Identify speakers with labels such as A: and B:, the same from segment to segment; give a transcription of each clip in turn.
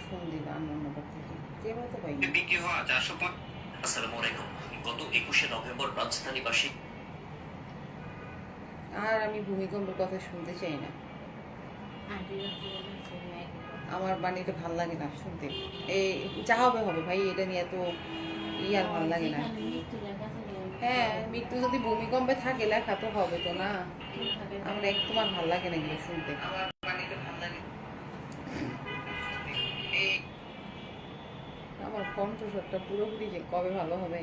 A: Phone দিল আমার number থেকে, কেমন তো পাইনি।
B: বিক্রি হওয়া 405। আসসালামু আলাইকুম। গত 21শে নভেম্বর রাজধানীবাসী
A: আর আমি ভূমিকম্পের কথা শুনতে চাই না, আমার বাণীটা ভাল লাগে না শুনতে। এই যা হবে হবে ভাই, এটা নিয়ে এত আর ভাল লাগে না। হ্যাঁ, মৃত্যু যদি ভূমিকম্পে থাকে লেখা তো হবে তো না। আমার একদম আর ভাল লাগে না এগুলো শুনতে। আমার বাণীটা ভাল লাগে, আমার কণ্ঠস্বরটা পুরোপুরি যে কবে ভালো হবে।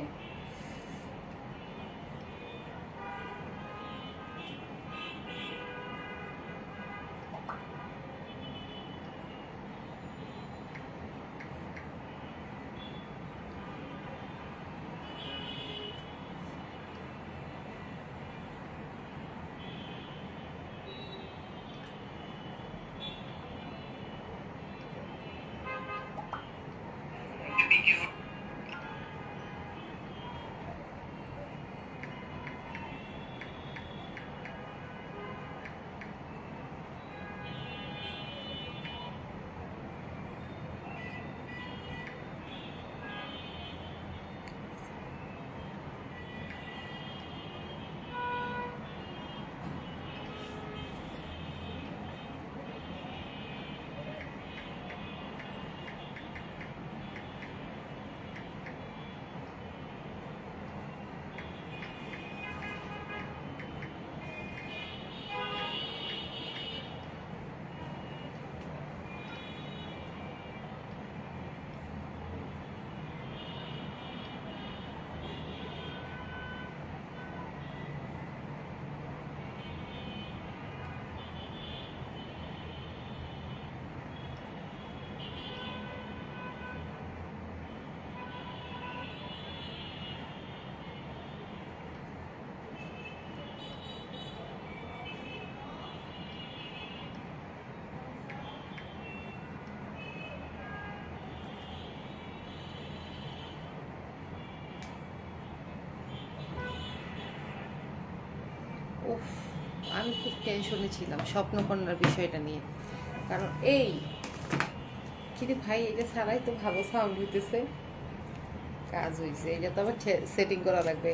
A: উফ, আমি খুব টেনশনে ছিলাম স্বপ্নকন্যার বিষয়টা নিয়ে। কারণ এই কিন্তু ভাই, এটা ছাড়াই তো ভালো সাউন্ড হইতেছে, কাজ হয়েছে। এটা তো আবার সেটিং করা লাগবে।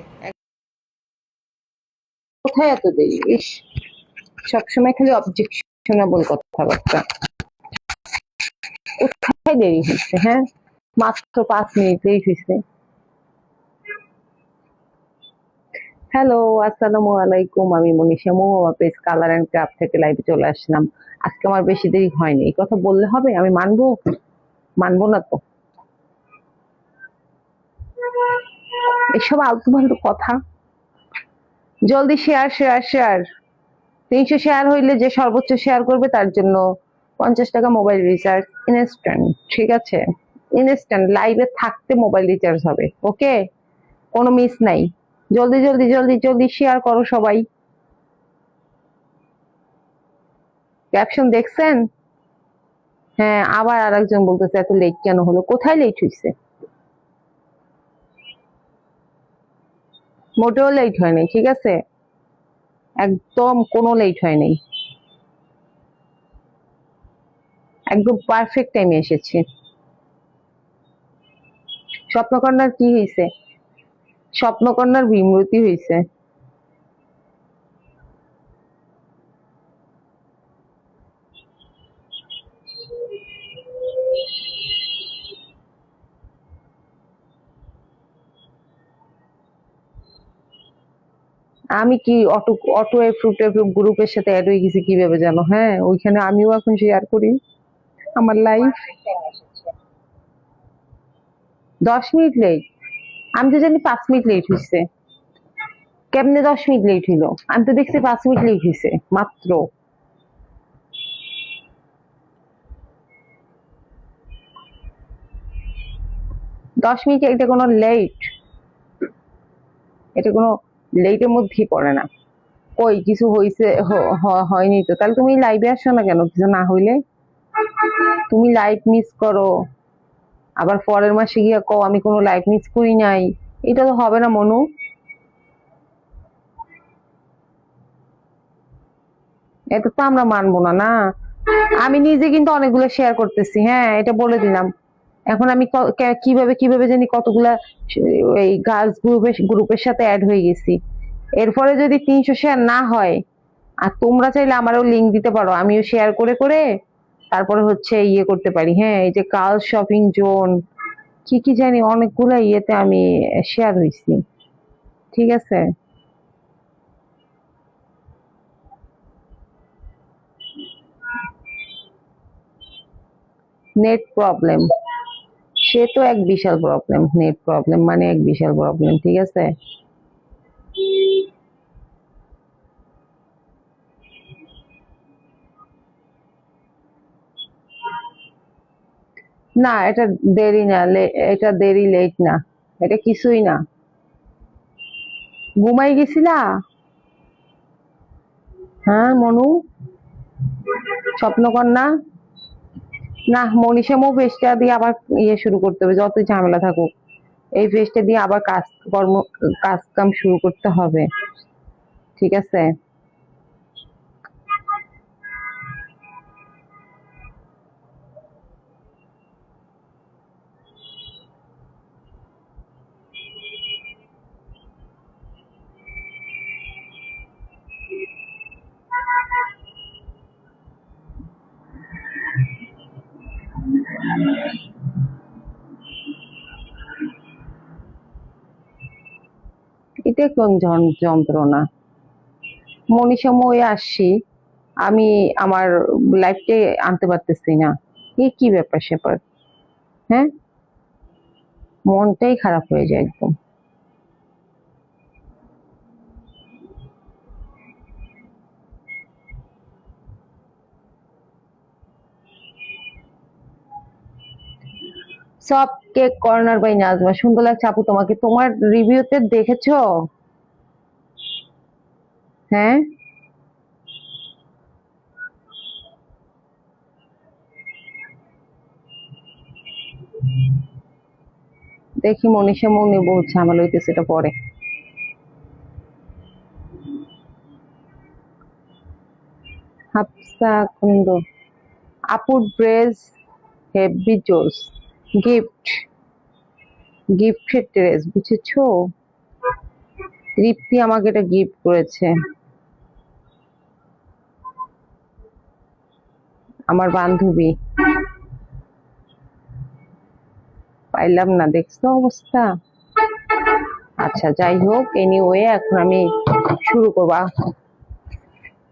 A: কোথায় এত দেরি? ইস, সবসময় খালি অবজেকশনাবল কথাবার্তা। কোথায় দেরি হচ্ছে? হ্যাঁ, মাত্র 5 মিনিট লেট হয়েছে। হ্যালো, আসসালামু আলাইকুম। আমি মনীষা মহুয়া পেজ কালার অ্যান্ড ক্রাফট থেকে লাইভে চলে আসলাম। আজকে আমার বেশি দেরি হয়নি, এই কথা বললে হবে? আমি মানবো? মানবো না তো। এসব আলতু ফালতু কথা। জলদি শেয়ার শেয়ার শেয়ার। 300 শেয়ার হইলে যে সর্বোচ্চ শেয়ার করবে তার জন্য 50 টাকা মোবাইল রিচার্জ ইনস্ট্যান্ট। ঠিক আছে, ইনস্ট্যান্ট লাইভে থাকতে মোবাইল রিচার্জ হবে। ওকে, কোনো মিস নাই। জলদি জলদি জলদি জলদি শেয়ার করো সবাই। ক্যাপশন দেখছেন? হ্যাঁ, আবার আরেকজন বলতেছে এত লেট কেন হলো? কোথায় লেট হয়েছে? মোটেও লেট হয়নি, ঠিক আছে? একদম কোনো লেট হয়নি, একদম পারফেক্ট টাইমে এসেছি। স্বপ্নকন্যার কি হয়েছে? স্বপ্নকন্যার বিমূর্তি হয়েছে। আমি কি অটো অটো এপ্রুভ গ্রুপের সাথে অ্যাড হয়ে গেছি কিভাবে জানো? হ্যাঁ, ওইখানে আমিও এখন শেয়ার করি আমার লাইফ। 10 minute late? আমি তো জানি 5 মিনিট লেট হয়েছে। কেমনে 10 মিনিট লেট হইলো? আমি তো দেখছি 5 মিনিট লেট হয়েছে মাত্র। 10 মিনিট এটা কোনো লেট? এটা কোনো লেটের মধ্যেই পড়ে না। কই কিছু হয়েছে? হয়নি তো? তাহলে তুমি লাইভে আসো না কেন কিছু না হইলে? তুমি লাইভ মিস করো, আবার পরের মাসে গিয়া কও আমি কোনো লাইভ মিস করি নাই। এটা তো হবে না মনু। এটা তো আমরা মানবো না। না, আমি নিজে কিন্তু অনেকগুলো শেয়ার করতেছি, হ্যাঁ এটা বলে দিলাম। এখন আমি কিভাবে কিভাবে জানি কতগুলা এই গার্লস গ্রুপের সাথে অ্যাড হয়ে গেছি। এরপরে যদি 300 শেয়ার না হয়, আর তোমরা চাইলে আমারও লিংক দিতে পারো, আমিও শেয়ার করে করে তারপরে হচ্ছে ইয়ে করতে পারি। হ্যাঁ, এই যে গার্লস শপিং জোন কি কি জানি অনেকগুলা ইয়েতে আমি শেয়ার হয়েছি, ঠিক আছে। নেট প্রবলেম, সে তো এক বিশাল প্রবলেম, নেট প্রবলেম মানে এক বিশাল প্রবলেম, ঠিক আছে। না এটা দেরি না, এটা দেরি লেট না, এটা কিছুই না। ঘুমাই গেছিলা? হ্যাঁ মনু, স্বপ্নকন্যা। না, মনীষা মৌ পেজটা দিয়ে আবার ইয়ে শুরু করতে হবে, যতই ঝামেলা থাকুক এই পেজটা দিয়ে আবার কাজ কাম শুরু করতে হবে, ঠিক আছে। এটা কোন যন্ত্রণা। মনীষা মই আসছি, আমি আমার লাইফটে আনতে পারতেছি না, এ কি ব্যাপার স্যাপার। হ্যাঁ, মনটাই খারাপ হয়ে যায় একদম। সব কেক কর্নার বাই নাজমা, সুন্দর লাগছে আপু তোমাকে, তোমার রিভিউতে দেখেছো? হ্যাঁ, দেখি মনীষা মৌ বহুত ঝামেলা হইতেছে, এটা পরে। হাফসা কুন্দ, আপুর ড্রেস হেভি জোস, গিফট, গিফটের ড্রেস বুঝেছো। তৃপ্তি আমাকে এটা গিফট করেছে, আমার বান্ধবী। পাইলাম না, দেখছো অবস্থা। আচ্ছা যাই হোক, এনিওয়ে এখন আমি শুরু করবো।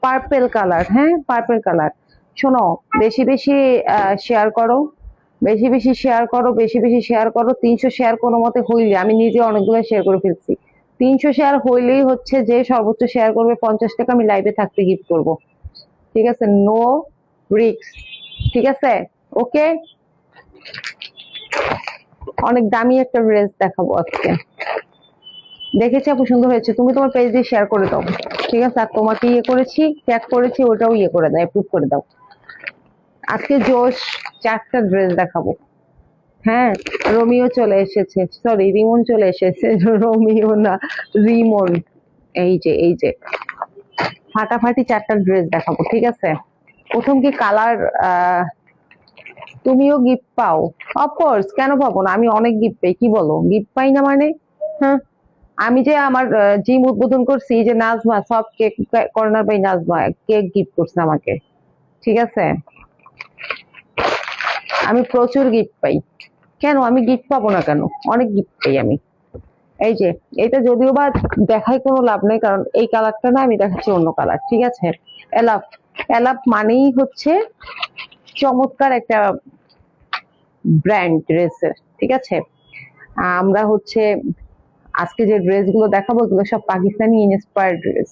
A: পার্পেল কালার, হ্যাঁ পার্পেল কালার। শোনো, বেশি বেশি শেয়ার করো, বেশি বেশি শেয়ার করো, বেশি বেশি শেয়ার করো। 300 শেয়ার কোনো মতে হইলে, আমি নিজে অনেকগুলো শেয়ার করে ফেলছি, 300 শেয়ার হইলেই হচ্ছে যে সর্বোচ্চ শেয়ার করবে 50 টাকা আমি লাইভে থাকতে গিফট করব, ঠিক আছে। নো রিক্স, ঠিক আছে। ওকে, অনেক দামি একটা ড্রেস দেখাবো আজকে। দেখেছি আপু সুন্দর হয়েছে, তুমি তোমার পেজ দিয়ে শেয়ার করে দাও, ঠিক আছে। আর তোমাকে ইয়ে করেছি, ট্যাগ করেছি, ওটাও ইয়ে করে দাও, অ্যাপ্রুভ করে দাও। আজকে জোশ 4টা ড্রেস দেখাবো। হ্যাঁ, রোমিও চলে এসেছে, সরি রিমন চলে এসেছে, রোমিও না, রিমন। এই যে এই যে ফাটাফাটি 4টা ড্রেস দেখাবো, ঠিক আছে। প্রথম কি কালার, তুমিও গিফট পাও? অফকোর্স, কেন পাবো না, আমি অনেক গিফট পাই, কি বলো গিফট পাই না মানে। হ্যাঁ, আমি যে আমার জিম উদ্বোধন করছি, এই যে নাজমা সব cake corner by Najma cake gift করছে আমাকে, ঠিক আছে। আমি প্রচুর গিফট পাই, কেন আমি গিফট পাবো না কেন, অনেক গিফট পাই আমি। এই যে এটা যদিও বা দেখায় কোনো লাভ নেই, কারণ এই কালারটা না, আমি দেখাচ্ছি অন্য কালার, ঠিক আছে। এলাপ, এলাপ মানেই হচ্ছে চমৎকার একটা ব্র্যান্ড ড্রেসের, ঠিক আছে। আমরা হচ্ছে আজকে যে ড্রেস গুলো দেখাবো, এগুলো সব পাকিস্তানি ইন্সপায়ার্ড ড্রেস।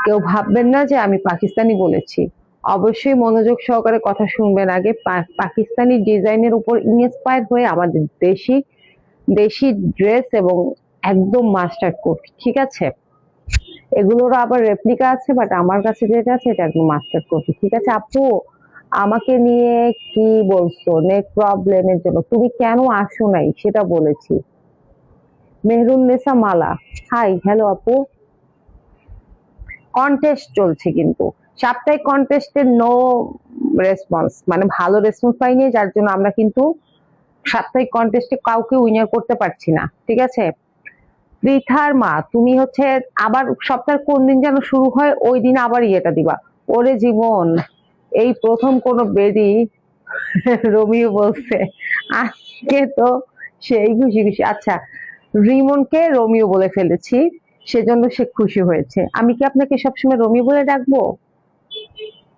A: কেউ ভাববেন না যে আমি পাকিস্তানি বলেছি, অবশ্যই মনোযোগ সহকারে কথা শুনবেন আগে। পাকিস্তানি ডিজাইনের উপর ইন্সপায়ার হয়ে আমাদের দেশি দেশি ড্রেস এবং একদম মাস্টার কোট, ঠিক আছে। এগুলোর আবার রেপ্লিকা আছে, বাট আমার কাছে যেটা আছে এটা একদম মাস্টার কোট, ঠিক আছে। আপু আমাকে নিয়ে কি বলছো, নেট প্রবলেমের জন্য তুমি কেন আসো নাই সেটা বলেছি। মেহরুন্নেসা মালা, হাই হ্যালো আপু। কন্টেস্ট চলছে কিন্তু, সাপ্তাহিক কন্টেস্টে নো রেসপন্স, মানে ভালো রেসপন্স পাইনি, যার জন্য আমরা কিন্তু সাপ্তাহিক কন্টেস্টে কাউকে উইনার করতে পারছি না, ঠিক আছে। পৃথার মা, তুমি হচ্ছে আবার সপ্তাহের কোন দিন যেন শুরু হয় ওই দিন আবার ইয়েটা দিবা। ওরে জীবন, এই প্রথম কোন বেডি রোমিও বলছে, আজকে তো সেই খুশি খুশি। আচ্ছা, রিমনকে রোমিও বলে ফেলেছি, সেজন্য সে খুশি হয়েছে। আমি কি আপনাকে সবসময় রোমিও বলে ডাকবো?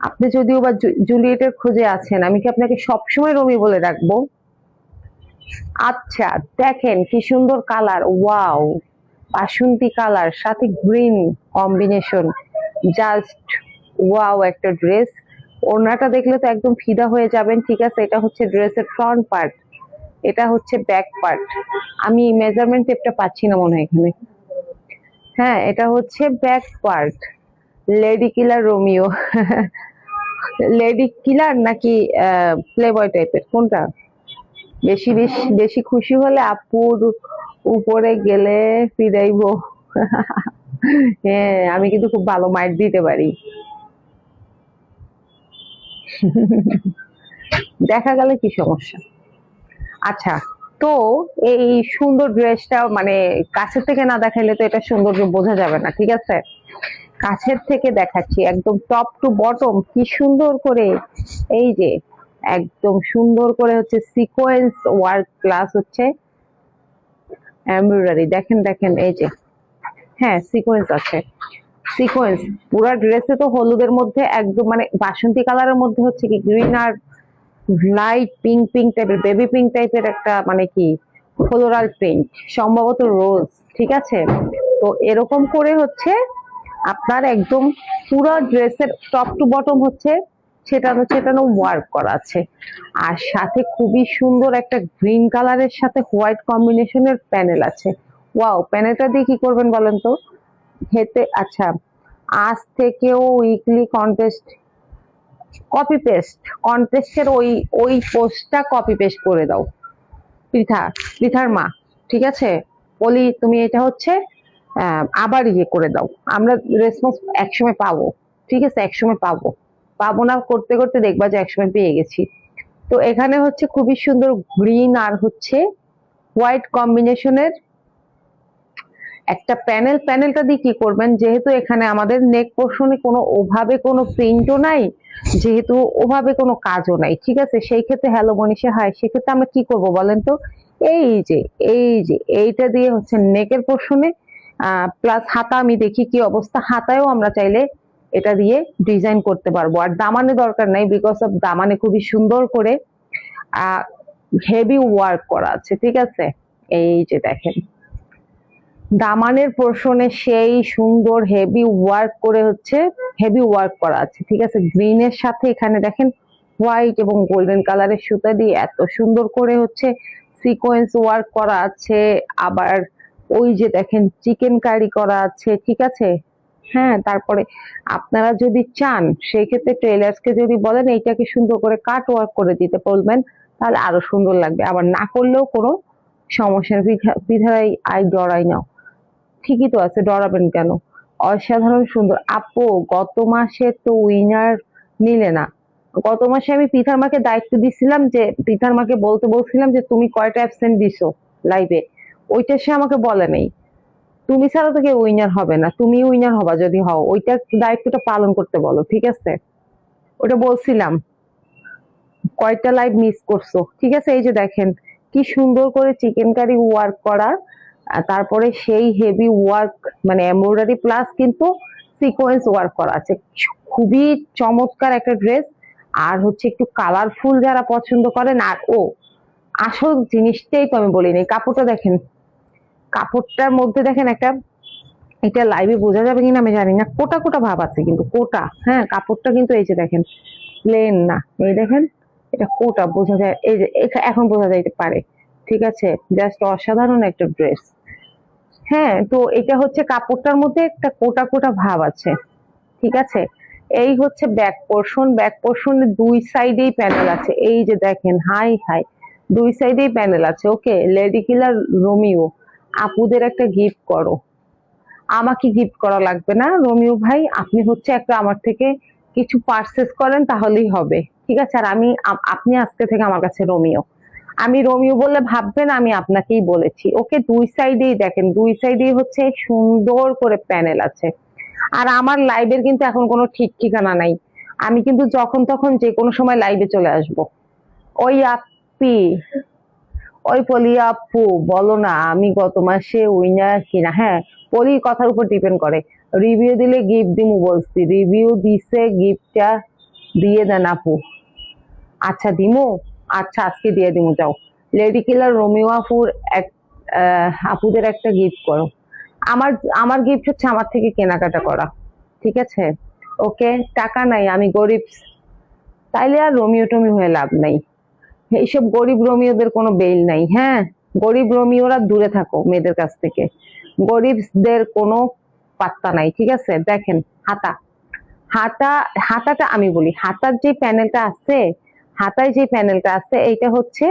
A: আপনি যদিও বা জুলিয়েটের খোঁজে আছেন, আমি কি আপনাকে সবসময় রোমিও বলে ডাকবো? আচ্ছা, দেখেন কি সুন্দর কালার, ওয়াও, বাসন্তী কালার সাথে গ্রিন কম্বিনেশন, জাস্ট ওয়াও একটা ড্রেস। ওড়নাটা দেখলে তো একদম ফিদা হয়ে যাবেন, ঠিক আছে। এটা হচ্ছে ড্রেসের ফ্রন্ট পার্ট, এটা হচ্ছে ব্যাক পার্ট। আমি মেজারমেন্ট টেপটা পাচ্ছি না মনে হয় এখানে। হ্যাঁ, এটা হচ্ছে back part. Lady killer Romeo lady killer নাকি প্লেবয় টাইপের, কোনটা? বেশি বেশি বেশি খুশি হলে আপুর উপরে গেলে ফিরাইবো হ্যাঁ, আমি কিন্তু খুব ভালো মাইট দিতে পারি দেখা গেলে কি সমস্যা। আচ্ছা, তো এই সুন্দর ড্রেসটা মানে কাছের থেকে না দেখাইলে তো এটা সৌন্দর্য বোঝা যাবে না, ঠিক আছে। কাছের থেকে দেখাচ্ছি, একদম টপ টু বটম কি সুন্দর করে, এই যে একদম সুন্দর করে হচ্ছে সিকোয়েন্স ওয়ার্ক প্লাস হচ্ছে এমব্রয়ডারি। দেখেন দেখেন, এই যে, হ্যাঁ সিকোয়েন্স আছে, সিকোয়েন্স পুরা ড্রেসে। তো হলুদের মধ্যে একদম মানে বাসন্তী কালারের মধ্যে হচ্ছে কি গ্রিন আর লাইট পিঙ্ক পিঙ্ক টাইপের, বেবি পিঙ্ক টাইপের একটা মানে কি ফ্লোরাল প্রিন্ট, সম্ভবত রোজ, ঠিক আছে। তো এরকম করে হচ্ছে আপনার একদম পুরো ড্রেসের টপ টু বটম হচ্ছে ছেটানো ছেটানো ওয়ার্ক করা আছে। আর সাথে খুবই সুন্দর একটা গ্রিন কালারের সাথে হোয়াইট কম্বিনেশনের প্যানেল আছে। ওয়াও, প্যানেলটা দিয়ে কি করবেন বলেন তো? হেতে আচ্ছা, আজ থেকেও উইকলি কন্টেস্ট কপি পেস্ট, কন্টেস্টের ওই ওই পোস্টটা কপি পেস্ট করে দাও পৃথা, পৃথার মা, ঠিক আছে। বলি তুমি এটা হচ্ছে আবার ইয়ে করে দাও, আমরা রেসপন্স একসময় পাবো, ঠিক আছে, একসময় পাবো। পাবো না করতে করতে দেখবা যে একসময় পেয়ে গেছি। তো এখানে হচ্ছে খুবই সুন্দর গ্রিন আর হচ্ছে হোয়াইট কম্বিনেশনের একটা প্যানেল। প্যানেলটা দিয়ে কি করবেন, যেহেতু এখানে আমাদের নেক পোর্শনে কোনো ওভাবে কোনো প্রিন্টও নাই, যেহেতু ওভাবে কোনো কাজও নাই, ঠিক আছে, সেই ক্ষেত্রে হ্যালো মনীষা হাই, সেক্ষেত্রে আমরা কি করব বলেন তো? এই যে এইটা দিয়ে হচ্ছে নেকের পোর্শনে প্লাস হাতা, আমি দেখি কি অবস্থা, হাতায়ও আমরা চাইলে এটা দিয়ে ডিজাইন করতে পারবো। আর দামানে দরকার নাই, বিকজ অফ দামানে খুবই সুন্দর করে হেভি ওয়ার্ক করা আছে, ঠিক আছে। এই যে দেখেন দামানের পোর্শনে সেই সুন্দর হেভি ওয়ার্ক করে হচ্ছে হেভি ওয়ার্ক করা আছে, ঠিক আছে। গ্রিনের সাথে এখানে দেখেন হোয়াইট এবং গোল্ডেন কালারের সুতা দিয়ে এত সুন্দর করে হচ্ছে সিকোয়েন্স ওয়ার্ক করা আছে। আবার ওই যে দেখেন চিকেন কারি করা আছে, ঠিক আছে। হ্যাঁ, তারপরে আপনারা যদি চান সেই ক্ষেত্রে টেলার্সকে যদি বলেন এইটাকে সুন্দর করে কাট ওয়ার্ক করে দিতে বলবেন, তাহলে আরো সুন্দর লাগবে। আবার না করলেও কোনো সমস্যা নেই, বিধায় আই ডরাই নাও, ঠিকই তো আছে, ডরাবেন কেন? অসাধারণ সুন্দর। আপু, গত মাসে তো উইনার নিলে না। গত মাসে আমি পিঠার মাকে দায়িত্ব দিছিলাম, যে পিঠার মাকে বলতে বলছিলাম যে তুমি কয়টা অ্যাবসেন্ট দিছো লাইভে, ওইটা সে আমাকে বলে নাই। তুমি ছাড়া তো কেউ উইনার হবে না, তুমি উইনার হবা যদি হও, ওইটা দায়িত্বটা পালন করতে বলো, ঠিক আছে। ওটা বলছিলাম, কয়টা লাইভ মিস করছো, ঠিক আছে। এই যে দেখেন কি সুন্দর করে চিকেন কারি ওয়ার্ক করা, তারপরে সেই হেভি ওয়ার্ক মানে এমব্রয়ডারি প্লাস কিন্তু সিকোয়েন্স ওয়ার্ক করা আছে। খুবই চমৎকার একটা ড্রেস। আর হচ্ছে একটু কালারফুল যারা পছন্দ করেন, আর আসল জিনিসটাই তো আমি বলিনি, কাপড়টা দেখেন, কাপড়টার মধ্যে দেখেন একটা, এটা লাইভে বোঝা যাবে কিনা আমি জানি না, কোটা কোটা ভাব আছে কিন্তু কোটা, হ্যাঁ কাপড়টা কিন্তু এই যে দেখেন প্লেন না, এই দেখেন এটা কোটা, বোঝা যায়, এই যে এখন বোঝা যাইতে পারে, ঠিক আছে। জাস্ট অসাধারণ একটা ড্রেস। হ্যাঁ, তো এটা হচ্ছে কাপড়টার মধ্যে একটা কোটা কোটা ভাব আছে, ঠিক আছে। এই হচ্ছে ব্যাক পোর্শন, ব্যাক পোর্শনের দুই সাইডেই প্যানেল আছে, এই যে দেখেন, হাই হাই, দুই সাইডেই প্যানেল আছে। ওকে, লেডি কিলার রোমিও, আপুদের একটা গিফট করো। আমাকে গিফট করা লাগবে না রোমিও ভাই, আপনি হচ্ছে একটা আমার থেকে কিছু পারচেস করেন তাহলেই হবে, ঠিক আছে? আর আপনি আজকে থেকে আমার কাছে রোমিও। আমি রোমিও বললে ভাববেন আমি আপনাকেই বলেছি। ওকে, দুই সাইডেই দেখেন, দুই সাইডেই হচ্ছে সুন্দর করে প্যানেল আছে। আর আমার লাইভের কিন্তু এখন কোনো ঠিক ঠিকানা নাই। আমি কিন্তু যখন তখন যে কোনো সময় লাইভে চলে আসব। ওই আপি, ওই পলি আপু, বলো না আমি গত মাসে উইনার কিনা। হ্যাঁ, পলির কথার উপর ডিপেন্ড করে। রিভিউ দিলে গিফট দিমু বলছি, রিভিউ দিছে, গিফটটা দিয়ে দেন আপু। আচ্ছা দিমু, আচ্ছা আজকে দিয়ে দিমু, যাও। লেডি কিলার রোমিও আপুর এক আপুদের একটা গিফট করো। আমার আমার গিফট হচ্ছে আমার থেকে কেনাকাটা করা, ঠিক আছে? ওকে, টাকা নাই, আমি গরিব। তাইলে আর রোমিও টমিও হয়ে লাভ নাই। এইসব গরিব রোমিওদের কোনো বেল নাই, হ্যাঁ? গরিব রোমিওরা দূরে থাকো মেয়েদের কাছ থেকে। গরিবদের কোনো পাত্তা নাই, ঠিক আছে? দেখেন, হাতা, হাতা, হাতাটা আমি বলি, হাতার যে প্যানেলটা আছে, হাতায় যে প্যানেলটা আছে এইটা হচ্ছে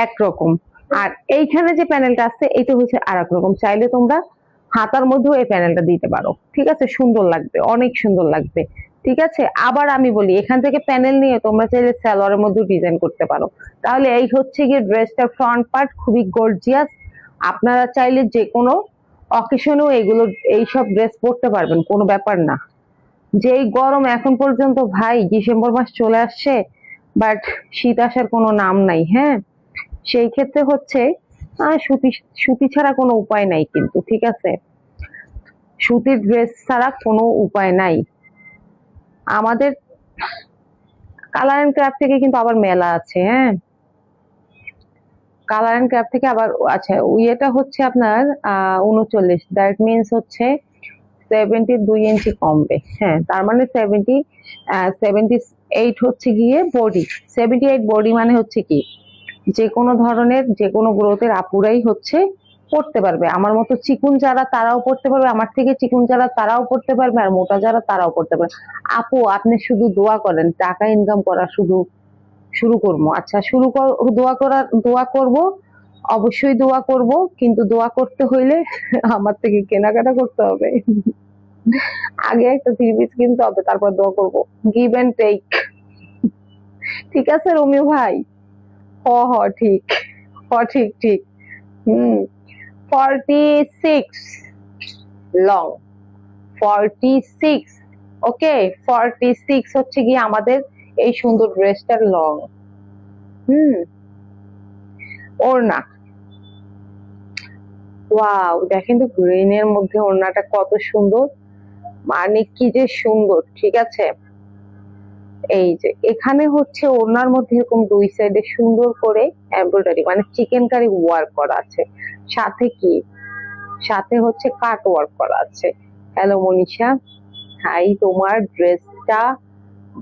A: একরকম, আর এইখানে যে প্যানেলটা আছে এটা হচ্ছে আর এক রকম। চাইলে তোমরা হাতার মধ্যেও এই প্যানেলটা দিতে পারো, ঠিক আছে? সুন্দর লাগবে, অনেক সুন্দর লাগবে, ঠিক আছে? আবার আমি বলি, এখান থেকে প্যানেল নিয়ে তোমরা চাইলে সালোয়ারের মধ্যেও ডিজাইন করতে পারো। তাহলে এই হচ্ছে গিয়ে ড্রেসটার ফ্রন্ট পার্ট, খুবই গর্জিয়াস। আপনারা চাইলে যে কোনো অকেশনেও এগুলো, এইসব ড্রেস পরতে পারবেন, কোনো ব্যাপার না। যেই গরম এখন পর্যন্ত ভাই, ডিসেম্বর মাস চলে আসছে, বাট শীত আসার কোনো নাম নাই, হ্যাঁ? সেই ক্ষেত্রে হচ্ছে সুতি, সুতি ছাড়া কোনো উপায় নাই কিন্তু, ঠিক আছে? সুতির ড্রেস ছাড়া কোনো উপায় নাই। আমাদের কালার এন্ড ক্রাফট থেকে কিন্তু আবার মেলা আছে, হ্যাঁ? কালার এন্ড ক্রাফট থেকে আবার, আচ্ছা, ইয়েটা হচ্ছে আপনার 39, দ্যাট মিনস হচ্ছে 72 ইঞ্চি কমবে, হ্যাঁ? তার মানে 78 হচ্ছে গিয়ে বডি। 78 বডি মানে হচ্ছে কি, যে কোনো ধরনের, যে কোনো গ্রোথের আপুরাই হচ্ছে পড়তে পারবে। আমার মতো চিকুন যারা তারাও পড়তে পারবে, আমার থেকে চিকুন যারা তারাও পড়তে পারবে, আর মোটা যারা তারাও পড়তে পারবে। আপু আপনি শুধু দোয়া করেন, টাকা ইনকাম করা শুধু শুরু করবো। আচ্ছা, দোয়া করব, অবশ্যই দোয়া করব, কিন্তু দোয়া করতে হইলে আমার থেকে কেনাকাটা করতে হবে। আগে একটা থ্রি পিস কিনতে হবে, তারপর দোয়া করব। গিভ এন্ড টেক, ঠিক আছে রোমিও ভাই? হ হ, ঠিক, হ, ঠিক ঠিক। হুম, 46 লং, 46, ওকে? 46 হচ্ছে গিয়ে আমাদের এই সুন্দর ড্রেসটার লং। হুম, ওড়না, ওয়াও, দেখেন তো গ্রিনের মধ্যে ওড়নাটা কত সুন্দর, মানে কি যে সুন্দর, ঠিক আছে? এই যে এখানে হচ্ছে ওড়নার মধ্যে এরকম দুই সাইডে সুন্দর করে এমব্রয়ডারি, মানে চিকেন কারি ওয়ার্ক করা আছে। সাথে কি, সাথে হচ্ছে কাট ওয়ার্ক করা আছে। হ্যালো মনীষা, হাই, তোমার ড্রেসটা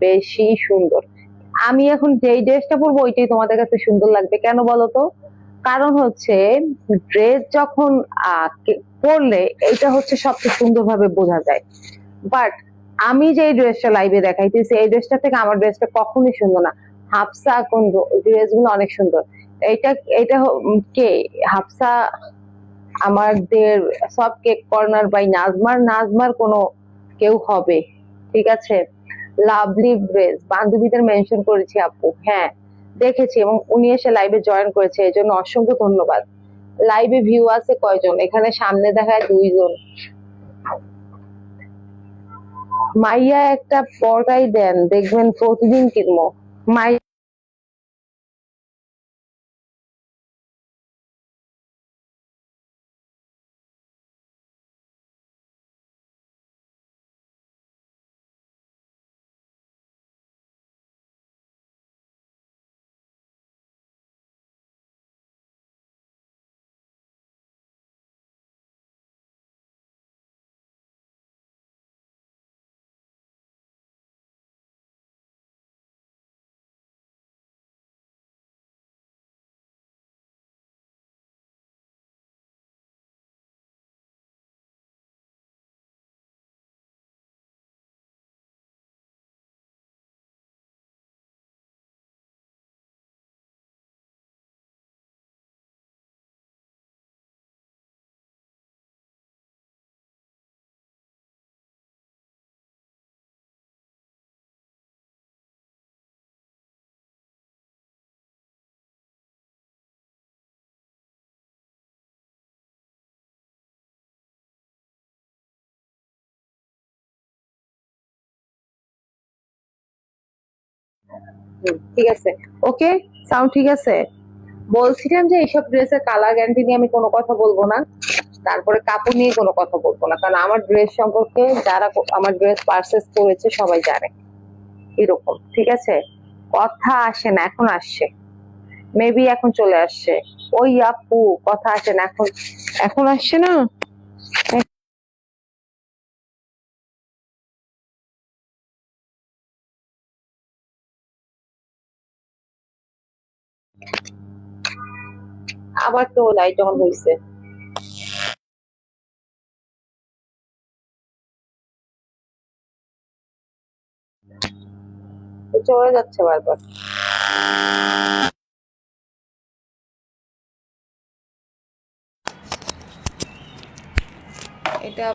A: বেশি সুন্দর। আমি এখন যেই ড্রেসটা পরবো ওইটাই তোমাদের কাছে সুন্দর লাগবে, কেন বলো তো? কারণ হচ্ছে ড্রেস যখন পরলে এটা হচ্ছে সবচেয়ে সুন্দরভাবে বোঝা যায়। বাট আমি যে ড্রেসটা লাইভে দেখাইতেছি এই ড্রেসটা থেকে আমার ড্রেসটা কখনোই সুন্দর না। হাফসা কোন ড্রেস গুলো অনেক সুন্দর। এটা এটা কে? হাফসা আমাদের সব কেক কর্নার বাই নাজমার, নাজমার কোনো কেউ হবে, ঠিক আছে? লাভলি ড্রেস, বান্ধবীদের মেনশন করেছি আপু, হ্যাঁ দেখেছি, এবং উনি এসে লাইভে জয়েন করেছে, এই জন্য অসংখ্য ধন্যবাদ। লাইভে ভিউ আছে কয়জন? এখানে সামনে দেখায় 2 জন। মাইয়া একটা পর্দাই দেন, দেখবেন প্রতিদিন কিনবো। মাই ঠিক আছে, ওকে, সাউন্ড ঠিক আছে। বলছিলাম যে এইসব ড্রেসের কালার গ্যারান্টি নিয়ে আমি কোনো কথা বলবো না, তারপরে কাপড় নিয়ে কোনো কথা বলবো না, কারণ আমার ড্রেস সম্পর্কে যারা আমার ড্রেস পারচেস করেছে সবাই জানে এরকম, ঠিক আছে। কথা আসে না, এখন আসছে, মেবি এখন চলে আসছে। ওই আপু, কথা আসে না এখন, এখন আসছে না। আবার তো লাইট অন হয়েছে। চলে যাচ্ছে বারবার। এটা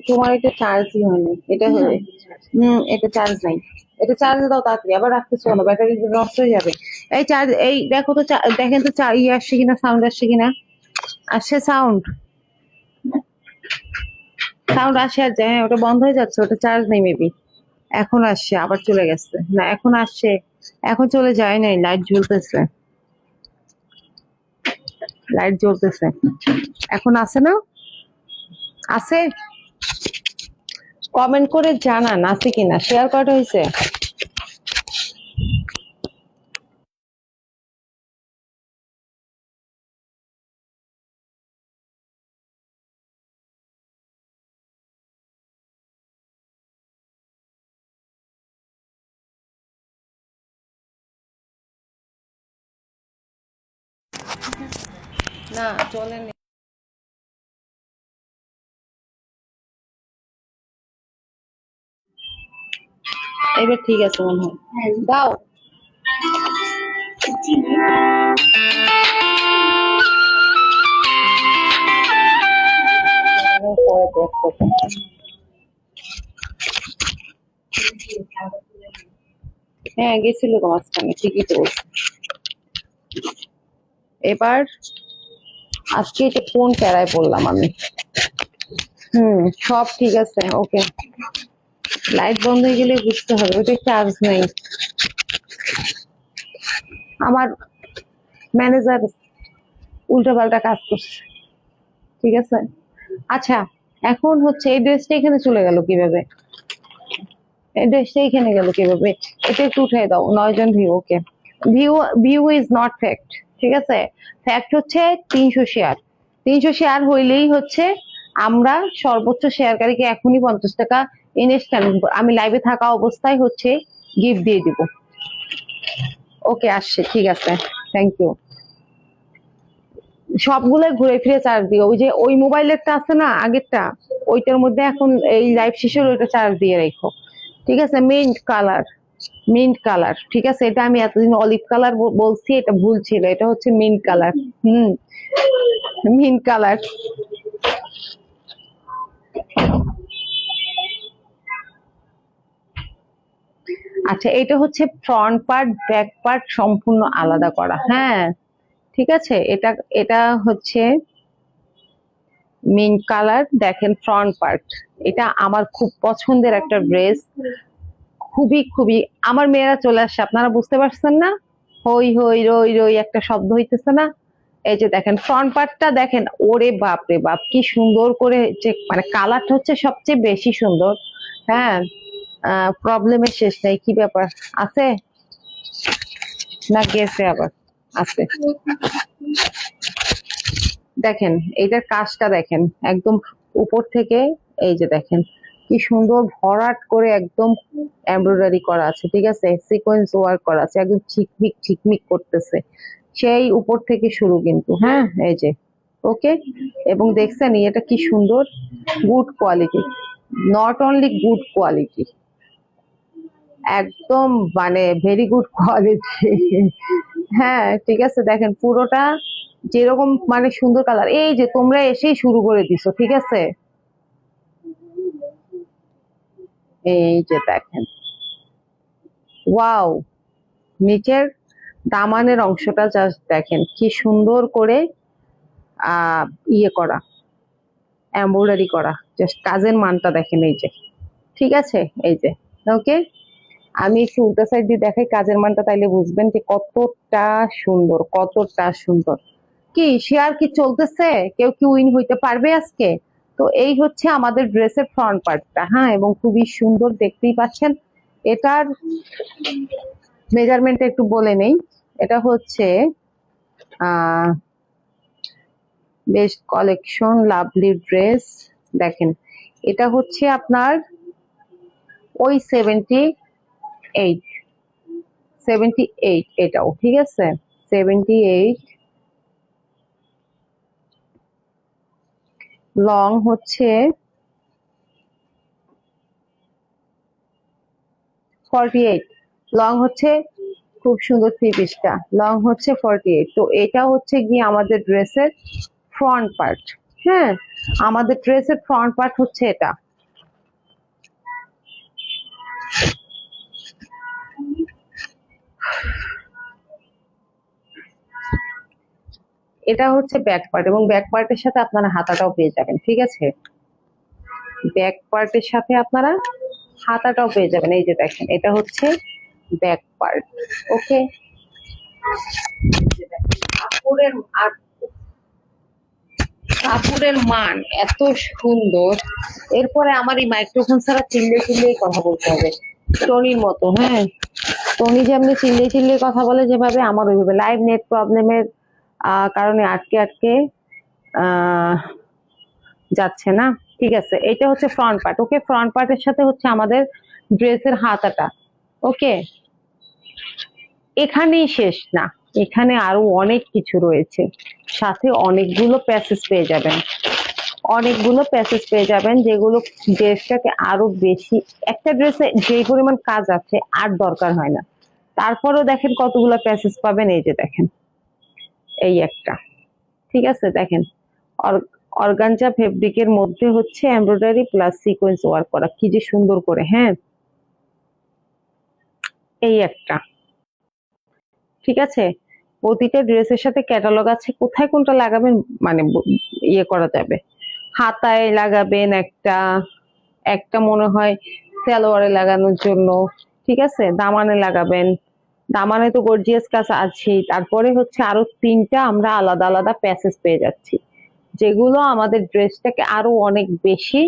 A: তোমার এটা চার্জই হয়নি, এটা হলে এটা চার্জ নাই। এটা চার্জ দাও তাড়াতাড়ি, আবার রাখতেছো না, ব্যাটারি নষ্ট হয়ে যাবে। এই চার্জ, এই দেখো তো, দেখেন তো ইয়ে আসছে কিনা, সাউন্ড আসছে কিনা। আসছে সাউন্ড, সাউন্ড আসে আর যায়, হ্যাঁ ওটা বন্ধ হয়ে যাচ্ছে, ওটা চার্জ নেই মেবি। এখন আসছে, আবার চলে গেছে, না এখন আসছে, এখন চলে যায় নাই, লাইট জ্বলতেছে, লাইট জ্বলতেছে, এখন আছে না, আছে। কমেন্ট করে জানান আছে কিনা, শেয়ার করা হয়েছে। না চলেনি, এবার ঠিক আছে মনে হয়, দাও। পরে দেখো। হ্যাঁ গেছিল তো মাঝখানে, ঠিকই তো বলছো। এবার আজকে এটা কোন প্যারায় পড়লাম আমি। সব ঠিক আছে, ওকে। লাইট বন্ধ হয়ে গেলে বুঝতে হবে ওটা চার্জ নেই। আমার ম্যানেজার উল্টোপাল্টা কাজ করছে, ঠিক আছে। আচ্ছা, এখন হচ্ছে এই ড্রেসটা এখানে চলে গেল কিভাবে, এই ড্রেসটা এখানে গেল কিভাবে, এটা একটু উঠাই দাও, 9 জন view, okay. View, view is not fact, ঠিক আছে। ফ্যাক্ট হচ্ছে 300 শেয়ার, 300 শেয়ার হইলেই হচ্ছে আমরা সর্বোচ্চ শেয়ারকারীকে এখনই 50 টাকা ইনস্ট্যান্ট আমি লাইভে থাকা অবস্থায় হচ্ছে গিফট দিয়ে দিব। ওকে আসছে, ঠিক আছে, থ্যাংক ইউ। সবগুলো ঘুরে ফিরে চার্জ দিও, ওই যে ওই মোবাইলেরটা আছে না আগেরটা, ওইটার মধ্যে এখন এই লাইভ শেষে ওইটা চার্জ দিয়ে রেখো, ঠিক আছে। মিন্ট কালার, মিন্ট কালার, ঠিক আছে। এটা আমি এতদিন অলিভ কালার বলছি, এটা ভুল ছিল, এটা হচ্ছে মিন্ট কালার। Mint colour. আচ্ছা, এটা হচ্ছে ফ্রন্ট পার্ট ব্যাক পার্ট সম্পূর্ণ আলাদা করা, হ্যাঁ ঠিক আছে। এটা এটা হচ্ছে মিন্ট কালার, দেখেন ফ্রন্ট পার্ট। এটা আমার খুব পছন্দের একটা ড্রেস, খুবই খুবই। আমার মেয়েরা চলে আসছে, আপনারা বুঝতে পারছেন না, হই হই রই রই একটা শব্দ হইতেছে না। এই যে দেখেন ফ্রন্ট পার্টটা দেখেন, ওরে বাপ রে বাপ কি সুন্দর করে, যে মানে কালারটা হচ্ছে সবচেয়ে বেশি সুন্দর। হ্যাঁ, প্রবলেমের শেষ নেই, কি ব্যাপার আছে না, গেছে আবার, আছে। দেখেন এইটার কাজটা দেখেন, একদম উপর থেকে, এই যে দেখেন কি সুন্দর ভরাট করে একদম এমব্রয়ডারি করা আছে, ঠিক আছে, সিকোয়েন্স ওয়ার্ক করা আছে, একদম ঝিকমিক ঝিকমিক করতেছে, সেই উপর থেকে শুরু কিন্তু, হ্যাঁ এই যে, ওকে। এবং দেখছেন এটা কি সুন্দর, good quality, not only good quality, একদম মানে ভেরি গুড কোয়ালিটি। হ্যাঁ ঠিক আছে, দেখেন পুরোটা যেরকম মানে সুন্দর কালার। এই যে তোমরা এসেই শুরু করে দিছো, ঠিক আছে, এই যে দেখেন, ওয়াও, নিচের দামানের অংশটা জাস্ট দেখেন কি সুন্দর করে আহ ইয়ে করা, এমব্রয়ডারি করা, জাস্ট কাজের মানটা দেখেন, এই যে, ঠিক আছে, এই যে, ওকে। আমি একটু উল্টা সাইড দিয়ে দেখাই কাজের মানটা, তাইলে বুঝবেন যে কতটা সুন্দর, কতটা সুন্দর। কি শেয়ার কি চলতেছে, কেউ কি উইন হইতে পারবে আজকে? তো এই হচ্ছে আমাদের ড্রেসের ফ্রন্ট পার্টটা, হ্যাঁ, এবং খুবই সুন্দর, দেখতেই পাচ্ছেন। এটার মেজারমেন্টটা একটু বলে নেই। এটা হচ্ছে বেস্ট কালেকশন লাভলি ড্রেস, দেখেন এটা হচ্ছে আপনার ওই 78, 78, এটাও ঠিক আছে, 78। লং হচ্ছে 48, লং হচ্ছে, খুব সুন্দর থ্রি পিসটা, লং হচ্ছে 48। তো এটা হচ্ছে গিয়ে আমাদের ড্রেসের ফ্রন্ট পার্ট। হ্যাঁ, আমাদের ড্রেসের ফ্রন্ট পার্ট হচ্ছে এটা। এটা হচ্ছে ব্যাক পার্ট, এবং ব্যাক পার্টের সাথে আপনারা হাতাটাও পেয়ে যাবেন, ঠিক আছে, ব্যাক পার্টের সাথে আপনারা হাতাটাও পেয়ে যাবেন। এই যে দেখেন, এটা হচ্ছে ব্যাক পার্ট, ওকে। কাপড়ের আর কাপড়ের মান এত সুন্দর। এরপরে আমার এই মাইক্রোফোন ছাড়া চিল্লে চিল্লেই কথা বলতে হবে, টনির মতো। হ্যাঁ, টনি যেমনি চিল্লে চিল্লে কথা বলে যেভাবে, আমার ওইভাবে লাইভ নেট প্রবলেমের কারণে আটকে আটকে আহ যাচ্ছে না। ঠিক আছে, এটা হচ্ছে ফ্রন্ট পার্ট, ওকে। ফ্রন্ট পার্টের সাথে হচ্ছে আমাদের ড্রেসের হাতাটা, ওকে। এখানেই শেষ না, এখানে আরো অনেক কিছু রয়েছে, সাথে অনেকগুলো প্যাসেজ পেয়ে যাবেন, অনেকগুলো প্যাসেজ পেয়ে যাবেন, যেগুলো ড্রেসটাকে আরো বেশি, একটা ড্রেসে যে পরিমাণ কাজ আছে আর দরকার হয় না। তারপরেও দেখেন কতগুলো প্যাসেজ পাবেন, এই যে দেখেন, এই একটা, ঠিক আছে, দেখেন অর্গানজা ফেব্রিকের মধ্যে হচ্ছে এমব্রয়ডারি প্লাস সিকোয়েন্স ওয়ার্ক করা, কি যে সুন্দর করে। হ্যাঁ, এই একটা, ঠিক আছে। প্রতিটা ড্রেসের সাথে ক্যাটালগ আছে, কোথায় কোনটা লাগাবেন মানে ইয়ে করা যাবে। হাতায় লাগাবেন একটা, একটা মনে হয় সালোয়ারে লাগানোর জন্য, ঠিক আছে, দামানে লাগাবেন, দামানে তো গর্জিয়াস কাজ আছেই। তারপরে হচ্ছে আরো তিনটা আমরা আলাদা আলাদা প্যাসেজ পেয়ে যাচ্ছি, যেগুলো আমাদের ড্রেসটাকে আরো অনেক বেশি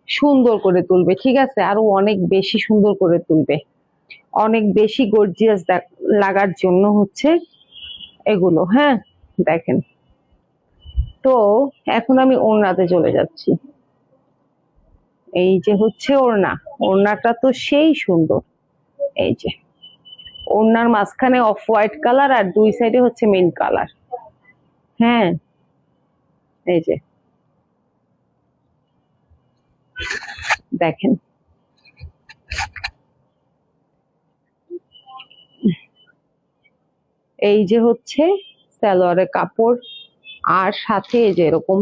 A: সুন্দর করে তুলবে, ঠিক আছে, আরো অনেক বেশি সুন্দর করে তুলবে, অনেক বেশি গর্জিয়াস লাগার জন্য হচ্ছে এগুলো। হ্যাঁ, দেখেন। তো এখন আমি ওড়নাতে চলে যাচ্ছি। এই যে হচ্ছে ওড়না, ওড়নাটা তো সেই সুন্দর। এই যে ওড়নার মাঝখানে অফ হোয়াইট কালার, আর দুই সাইডে হচ্ছে মিন্ট কালার। হ্যাঁ, এই যে দেখেন, এই যে হচ্ছে সালোয়ারের কাপড়, আর সাথে এই যে এরকম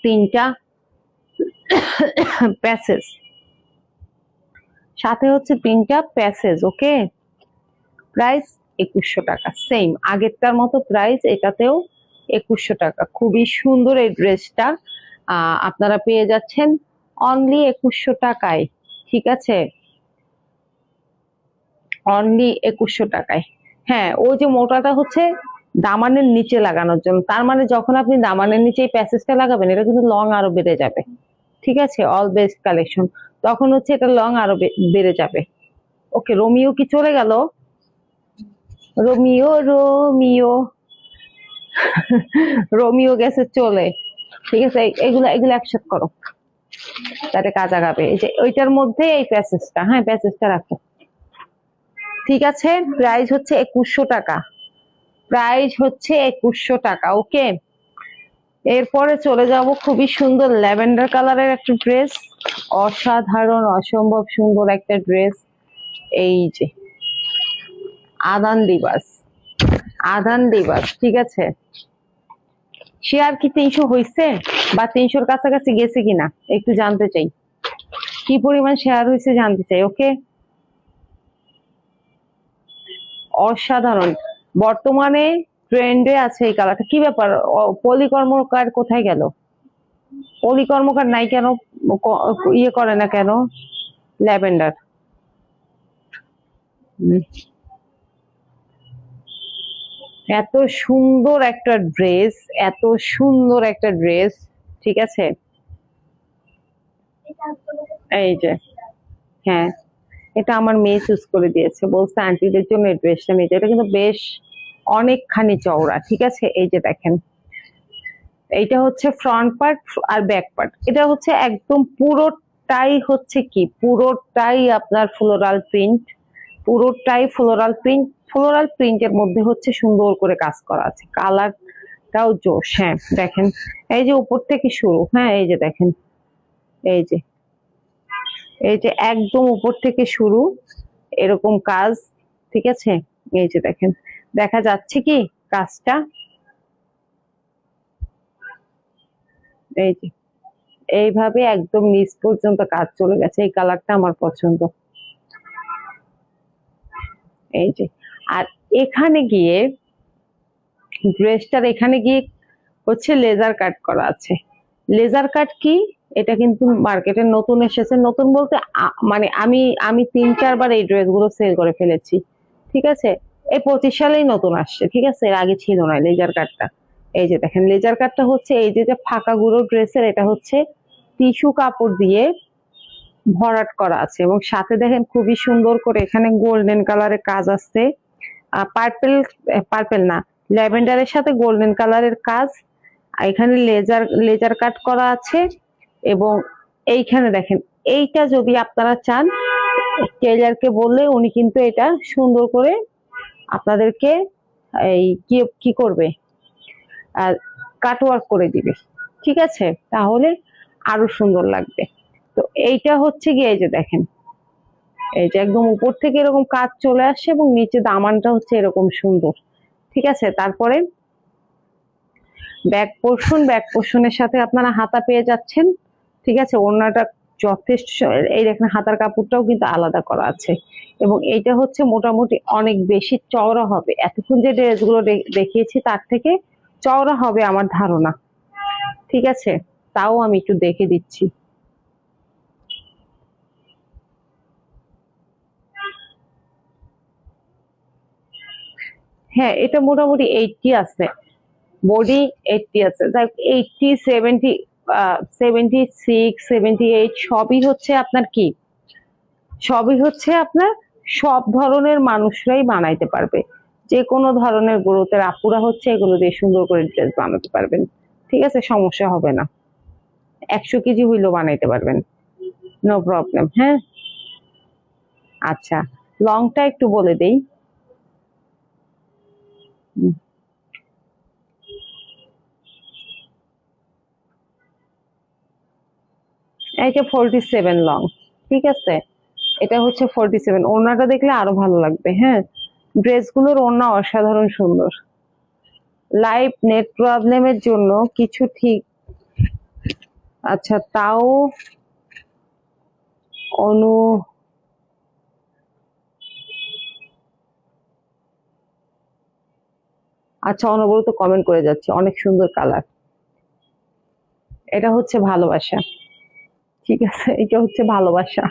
A: তিনটা প্যাসেজ, সাথে হচ্ছে তিনটা প্যাসেজ, ওকে। প্রাইস 2100 টাকা, সেম আগেরটার মতো প্রাইস, এটাতেও 2100 টাকা। খুবই সুন্দর এই ড্রেসটা আপনারা পেয়ে যাচ্ছেন অনলি 2100 টাকায়, ঠিক আছে, অনলি 2100 টাকায়। হ্যাঁ, ওই যে মোটাটা হচ্ছে দামানের নিচে লাগানোর জন্য, তার মানে যখন আপনি দামানের নিচে এই প্যাসেজটা লাগাবেন, এটা কিন্তু লং আরো বেড়ে যাবে, ঠিক আছে, অল বেস্ট কালেকশন, তখন হচ্ছে এটা লং আরো বেড়ে যাবে। ওকে, রোমিও কি চলে গেল? রোমিও রোমিও রোমিও গেছে চলে, ঠিক আছে। এগুলো এগুলো একসাথে করো, তাতে কাজ আগাবে। এই যে ওইটার মধ্যে এই প্যাসেজটা, হ্যাঁ প্যাসেজটা রাখো, ঠিক আছে। প্রাইস হচ্ছে 2100 টাকা, প্রাইস হচ্ছে 2100 টাকা, ওকে। এরপরে চলে যাব খুবই সুন্দর ল্যাভেন্ডার কালারের একটা ড্রেস, অসাধারণ অসম্ভব সুন্দর একটা ড্রেস। এই যে আদান দিবাস, আদান দিবাস, ঠিক আছে। শেয়ার কি 300 হয়েছে বা 300-র কাছাকাছি গেছে কিনা একটু জানতে চাই, কি পরিমাণ শেয়ার হয়েছে জানতে চাই। ওকে, অসাধারণ, বর্তমানে ট্রেন্ডে আছে এই কালারটা। কি ব্যাপার, পলি কর্মকার কোথায় গেল? পলি কর্মকার নাই কেন? ইয়ে করে না কেন ল্যাভেন্ডার? এত সুন্দর একটা ড্রেস, এত সুন্দর একটা ড্রেস, ঠিক আছে। এই যে, হ্যাঁ, এটা আমার মেয়ে চুজ করে দিয়েছে, বলছে আন্টিদের জন্য এই ড্রেসটা নিতে। এটা কিন্তু বেশ অনেকখানি চওড়া, ঠিক আছে। এই যে দেখেন, এইটা হচ্ছে ফ্রন্ট পার্ট আর ব্যাক পার্ট। এটা হচ্ছে একদম পুরোটাই হচ্ছে কি, পুরোটাই আপনার ফ্লোরাল প্রিন্ট, পুরোটাই ফ্লোরাল প্রিন্ট। ফ্লোরাল প্রিন্টের মধ্যে হচ্ছে সুন্দর করে কাজ করা আছে, কালারটাও জোশ। হ্যাঁ দেখেন, এই যে উপর থেকে শুরু, হ্যাঁ এই যে দেখেন, এই যে, এই যে একদম উপর থেকে শুরু এরকম কাজ, ঠিক আছে। এই যে দেখেন, দেখা যাচ্ছে কি কাজটা, এই যে এইভাবে একদম নিচ পর্যন্ত কাজ চলে গেছে। এই কালারটা আমার পছন্দ। এই যে, আর এখানে গিয়ে ড্রেসটার এখানে গিয়ে হচ্ছে লেজার কাট করা আছে। লেজার কাট কি, এটা কিন্তু মার্কেটে নতুন এসেছে। নতুন বলতে মানে আমি আমি 3-4 বার এই ড্রেসগুলো সেল করে ফেলেছি, ঠিক আছে। এই 25 সালেই নতুন আসছে, ঠিক আছে, এর আগে ছিল না লেজার কাটটা। এই যে দেখেন, লেজার কাটটা হচ্ছে এই যে যে ফাঁকা গুঁড়ো ড্রেসের, এটা হচ্ছে টিস্যু কাপড় দিয়ে ভরাট করা আছে, এবং সাথে দেখেন খুবই সুন্দর করে এখানে গোল্ডেন কালারের কাজ আছে। পার্পেল, পার্পেল না, ল্যাভেন্ডারের সাথে গোল্ডেন কালারের কাজ। আর এখানে লেজার লেজার কাট করা আছে। এবং এইখানে দেখেন, এইটা যদি আপনারা চান, টেইলারকে বললে উনি কিন্তু এটা সুন্দর করে আপনাদেরকে এই কি কি করবে, কাট ওয়ার্ক করে দিবে, ঠিক আছে, তাহলে আরো সুন্দর লাগবে। তো এইটা হচ্ছে গিয়ে এই যে দেখেন, এই যে একদম উপর থেকে এরকম কাজ চলে আসে এবং নিচে দামানটা হচ্ছে এরকম সুন্দর, ঠিক আছে। তারপরে ব্যাক পোর্শন, ব্যাক পোর্শনের সাথে আপনারা হাতা পেয়ে যাচ্ছেন, ঠিক আছে। ওড়নাটা যথেষ্ট, এই দেখেন হাতার কাপড়টাও কিন্তু আলাদা করা আছে। এবং এইটা হচ্ছে মোটামুটি অনেক বেশি চওড়া হবে, এতক্ষণ যে ড্রেসগুলো দেখিয়েছি তার থেকে চওড়া হবে আমার ধারণা, ঠিক আছে। তাও আমি একটু দেখে দিচ্ছি। হ্যাঁ, এটা মোটামুটি 80 আছে, বডি 80 আছে, 80, 70, 76, 78 সবই হচ্ছে আপনার কি, সবই হচ্ছে আপনার সব ধরনের মানুষরাই বানাইতে পারবে। যে কোনো ধরনের গ্রোথের আপুরা হচ্ছে এগুলো দিয়ে সুন্দর করে ড্রেস বানাতে পারবেন, ঠিক আছে, সমস্যা হবে না। 100 কেজি হইলেও বানাইতে পারবেন, নো প্রবলেম। হ্যাঁ, আচ্ছা, লংটা একটু বলে দেই। এইটা 47 লং, ঠিক আছে। এটা হচ্ছে 47। ওড়নাটা দেখলে আরো ভালো লাগবে। হ্যাঁ, ড্রেসগুলোর ওড়না অসাধারণ সুন্দর। লাইভ নেট প্রবলেমের জন্য কিছু ঠিক, আচ্ছা তাও অনু, আচ্ছা অনবরত কমেন্ট করে যাচ্ছে, অনেক সুন্দর কালার। এটা হচ্ছে ভালোবাসা, ঠিক আছে, এটা হচ্ছে ভালোবাসা।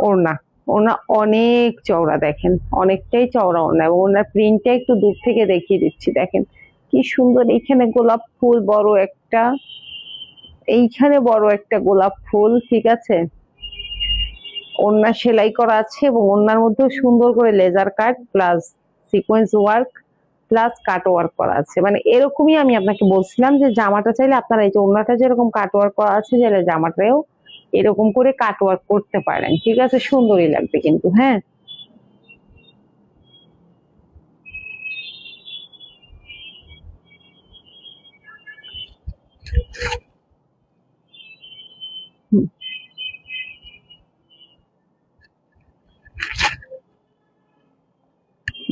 A: ওড়না, ওড়না অনেক চওড়া, দেখেন অনেকটাই চওড়া ওড়না। এবং ওড়নার প্রিন্টটা একটু দূর থেকে দেখিয়ে দিচ্ছি, দেখেন কি সুন্দর। এইখানে গোলাপ ফুল বড় একটা, এইখানে বড় একটা গোলাপ ফুল, ঠিক আছে। ওড়না সেলাই করা আছে এবং ওড়নার মধ্যে সুন্দর করে laser cut plus sequence work plus cut work করা আছে। মানে এরকমই আমি আপনাকে বলছিলাম যে জামাটা চাইলে আপনারা এই যে ওড়নাটা যেরকম কাট ওয়ার্ক করা আছে, চাইলে জামাটাও এরকম করে কাট ওয়ার্ক করতে পারেন, ঠিক আছে, সুন্দরই লাগবে কিন্তু। হ্যাঁ,